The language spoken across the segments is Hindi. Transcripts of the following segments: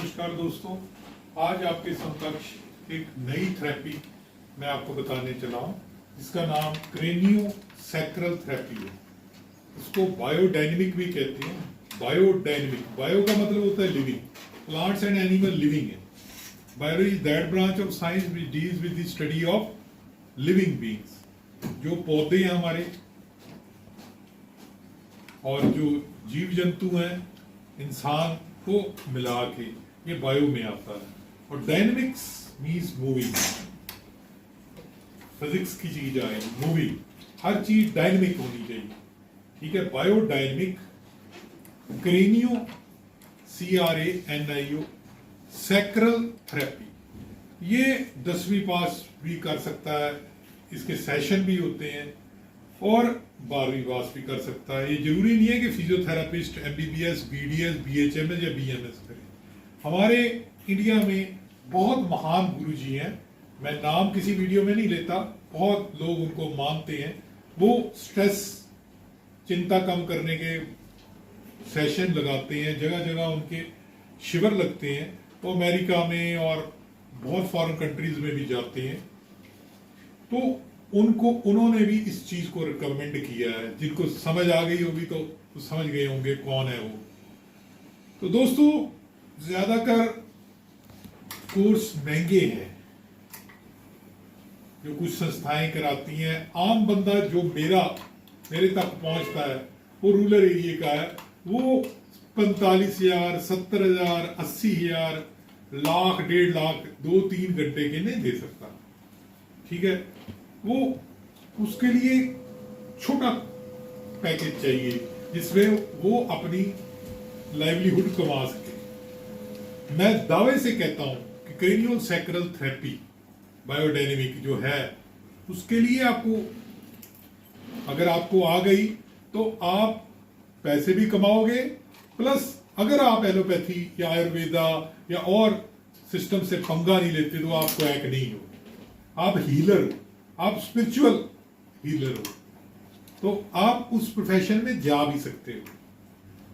नमस्कार दोस्तों, आज आपके समकक्ष एक नई थेरेपी मैं आपको बताने चला हूं जिसका नाम क्रेनियोसैक्रल थेरेपी है। इसको बायोडायनेमिक भी कहते हैं। बायोडायनेमिक, बायो का मतलब होता है living, plants and animal living है। Bio is that branch of science which deals with the study of living beings. जो पौधे हैं हमारे और जो जीव जंतु हैं, इंसान को मिला के ये बायो में आता है। और डायनेमिक्स मीन्स मूविंग, फिजिक्स की चीज आए, मूविंग, हर चीज डायनेमिक होनी चाहिए, ठीक है। Biodynamic cranio CRANIO sacral therapy, ये 10वीं पास भी कर सकता है, इसके सेशन भी होते हैं, और 12वीं पास भी कर सकता है। ये जरूरी नहीं है कि फिजियोथेरापिस्ट MBBS, BDS, BHMS या BMS करें। हमारे इंडिया में बहुत महान गुरुजी हैं, मैं नाम किसी वीडियो में नहीं लेता, बहुत लोग उनको मानते हैं। वो स्ट्रेस, चिंता कम करने के सेशन लगाते हैं, जगह जगह उनके शिविर लगते हैं। वो अमेरिका में और बहुत फॉरेन कंट्रीज में भी जाते हैं। तो उन्होंने भी इस चीज को रिकमेंड किया है। जिनको समझ आ गई होगी तो समझ गए होंगे कौन है वो। तो दोस्तों, ज्यादातर कोर्स महंगे हैं जो कुछ संस्थाएं कराती हैं। आम बंदा जो मेरे तक पहुंचता है वो रूरल एरिया का है, वो 45,000, 70,000, 80,000, लाख, 1.5 लाख 2-3 घंटे के नहीं दे सकता, ठीक है। वो उसके लिए छोटा पैकेज चाहिए जिसमें वो अपनी लाइवलीहुड कमा सके। मैं दावे से कहता हूं कि क्रेनियोसैक्रल थेरेपी बायोडायनेमिक जो है, उसके लिए आपको, अगर आपको आ गई तो आप पैसे भी कमाओगे, प्लस अगर आप एलोपैथी या आयुर्वेदा या और सिस्टम से पंगा नहीं लेते तो आपको एक नहीं हो, आप हीलर हो, आप स्पिरिचुअल हीलर हो, तो आप उस प्रोफेशन में जा भी सकते हो।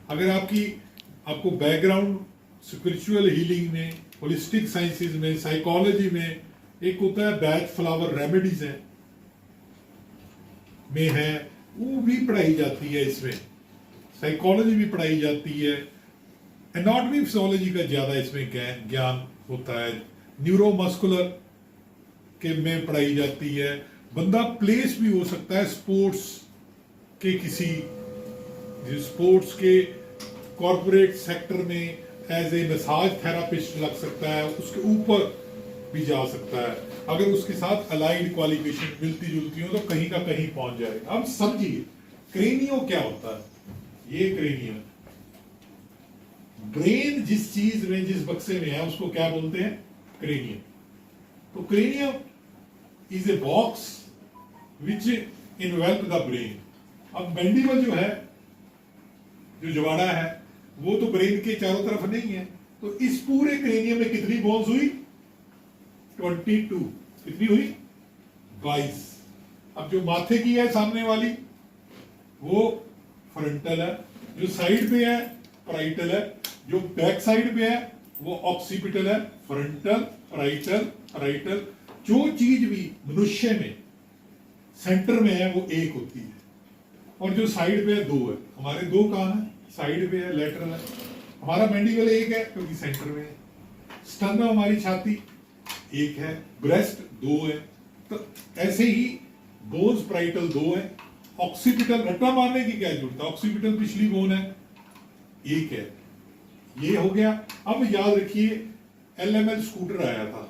अगर आपको बैकग्राउंड स्पिरिचुअल हीलिंग में, होलिस्टिक साइंसेज में, साइकोलॉजी में, एक होता है बैच फ्लावर रेमेडीज में है, वो भी पढ़ाई जाती है। इसमें साइकोलॉजी भी पढ़ाई जाती है, एनाटॉमी फिजियोलॉजी का ज्यादा इसमें ज्ञान होता है, न्यूरोमस्कुलर के में पढ़ाई जाती है। बंदा प्लेस भी हो सकता है स्पोर्ट्स के स्पोर्ट्स के कॉर्पोरेट सेक्टर में एज ए मसाज थेरापिस्ट लग सकता है, उसके ऊपर भी जा सकता है। अगर उसके साथ अलाइड क्वालिफिकेशन मिलती जुलती हो तो कहीं का कहीं पहुंच जाएगा। अब समझिए क्रेनियो क्या होता है। ये क्रेनियो, ब्रेन जिस चीज में, जिस बक्से में है उसको क्या बोलते हैं? क्रेनियम। तो cranium is a box which involve the brain. अब मैंडिबल जो है, जो जवाड़ा है, वो तो ब्रेन के चारों तरफ नहीं है। तो इस पूरे क्रेनियम में कितनी बोन्स हुई? 22। कितनी हुई? 22। अब जो माथे की है सामने वाली, वो फ्रंटल है, जो साइड पे है पैराइटल है, जो बैक साइड पे है वो ऑक्सीपिटल है। फ्रंटल, पैराइटल, जो चीज भी मनुष्य में सेंटर में है वो एक होती है, और जो साइड पे है 2 है। हमारे 2 कान है, साइड पे है, लेटरल है। हमारा मैंडिबल 1 है क्योंकि सेंटर में है। स्टर्नम, हमारी छाती, 1 है। ब्रेस्ट 2 है। तो ऐसे ही बोन्स, पैराइटल 2 है। ऑक्सीपिटल, रट्टा मारने की क्या जरूरत है, ऑक्सीपिटल पिछली बोन है, 1 है। ये हो गया। अब याद रखिए LML स्कूटर आया था,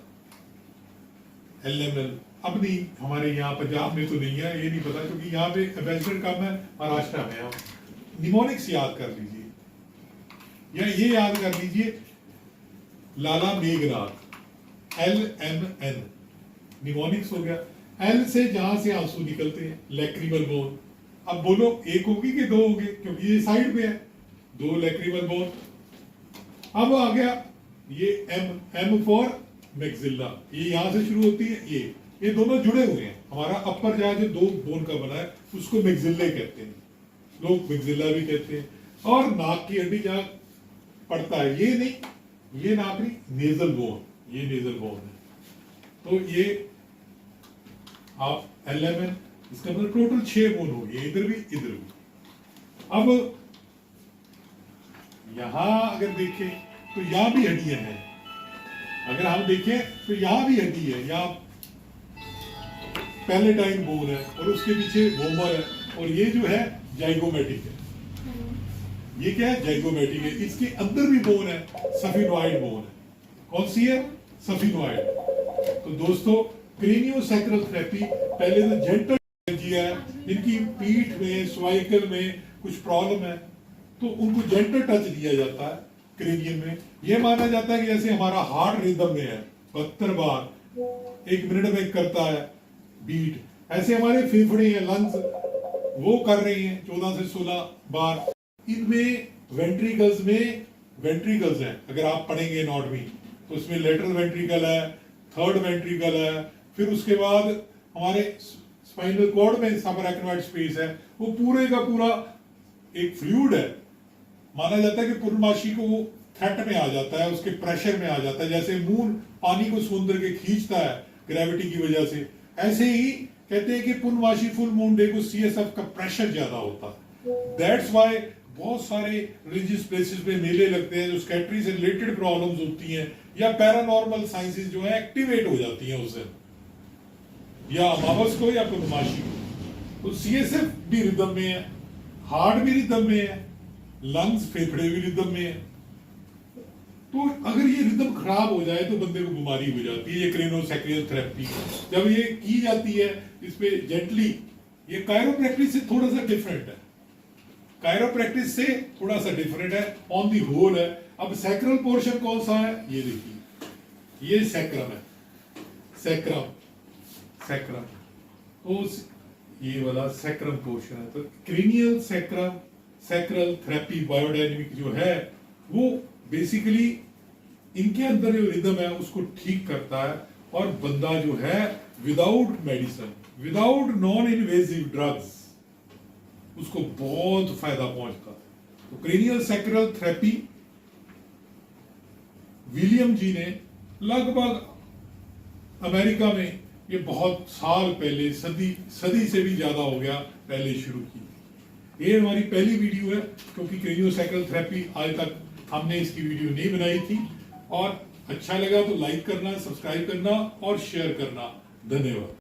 LML। अब नहीं, हमारे यहाँ पंजाब में तो नहीं है, ये नहीं पता क्योंकि यहाँ पे एम्बेसडर कम है, महाराष्ट्र में है। निमोनिक्स याद कर लीजिए, या ये याद कर लीजिए, लाला मेघनाथ, LMN, निमोनिक्स हो गया। L से जहां से आंसू निकलते हैं, लैक्रिमल बोन। अब बोलो 1 होगी कि 2 होगी, क्योंकि ये साइड पे है, 2 लैक्रिमल बोन। अब आ गया ये M फॉर मैक्सिला, ये यहां से शुरू होती है, ये दोनों जुड़े हुए हैं। हमारा अपर जहाँ जो 2 बोन का बना है उसको मैक्सिले कहते हैं, लोग मैक्सिला भी कहते हैं। और नाक की हड्डी जहाँ पड़ता है, ये नहीं, ये नाकरी नेजल बोन, ये नेजल बोन है। तो ये आप LMN, इसका मतलब टोटल 6 बोन हो गए, इधर भी इधर भी। अब यहां अगर देखें तो यहां भी हड्डियां हैं, अगर हम देखें तो यहां भी हड्डी है, यहाँ पैलेटाइन बोन है और उसके पीछे वोमर है, और ये जो है जाइगोमेटिक है। ये क्या है? जाइगोमेटिक है। इसके अंदर भी बोन है, सफिनोइड बोन है। कौन सी है? सफिनोइड। तो दोस्तों क्रेनियोसैक्रल थेरेपी पहले तो जेंटल है, इनकी पीठ में सर्वाइकल में कुछ प्रॉब्लम है तो उनको जेंटल टच दिया जाता है क्रेनियम में। यह माना जाता है कि जैसे हमारा हार्ट रिदम में है 72 बार 1 मिनट में करता है बीट, ऐसे हमारे फेफड़े हैं, लंग्स, वो कर रही हैं 14 से 16 बार। इनमें वेंट्रिकल्स हैं, अगर आप पढ़ेंगे एनाटॉमी तो उसमें लेटरल वेंट्रिकल है, थर्ड वेंट्रिकल है, फिर उसके बाद हमारे स्पाइनल कॉर्ड में सबअरेक्नोइड स्पेस है, वो पूरे का पूरा एक फ्लूइड है। माना जाता है कि पूर्णमासी को वो थ्रेट में आ जाता है, उसके प्रेशर में आ जाता है, जैसे मून पानी को समुद्र के खींचता है ग्रेविटी की वजह से, ऐसे ही कहते हैं कि पूर्णमासी फुल मून डे को CSF का प्रेशर ज्यादा होता है। दैट्स वाई बहुत सारे रिलीजियस प्लेसेस में मेले लगते हैं जो स्कैटरी से रिलेटेड प्रॉब्लम्स होती हैं या पैरानॉर्मल साइंसेस जो है एक्टिवेट हो जाती हैं उस दिन, या अमावस को या पूर्णमासी को। तो CSF भी रिदम में है, हार्ट भी रिदम में है, लंग्स फेफड़े भी रिदम में है। तो अगर ये रिदम खराब हो जाए तो बंदे को बीमारी हो जाती है। ये क्रेनियोसैक्रल थेरेपी जब ये की जाती है इस पे जेंटली, ये कायरोप्रैक्टिस से थोड़ा सा डिफरेंट है, कायरोप्रैक्टिस से थोड़ा सा डिफरेंट है, ऑन दी होल है। अब सैक्रल पोर्शन कौन सा है ये देखिए, ये सैक्रम है, सैक्रम तो ये वाला सैक्रम पोर्शन है। तो क्रेनियल सैक्रल थेरेपी बायोडायनेमिक जो है वो बेसिकली इनके अंदर जो रिदम है उसको ठीक करता है, और बंदा जो है without medicine, without non invasive drugs उसको बहुत फायदा पहुंचता है। तो क्रेनियल सैक्रल थेरेपी विलियम जी ने लगभग अमेरिका में ये बहुत साल पहले, सदी से भी ज्यादा हो गया पहले शुरू की। ये हमारी पहली वीडियो है क्योंकि क्रेनियोसैक्रल थेरेपी आज तक हमने इसकी वीडियो नहीं बनाई थी, और अच्छा लगा तो लाइक करना, सब्सक्राइब करना और शेयर करना। धन्यवाद।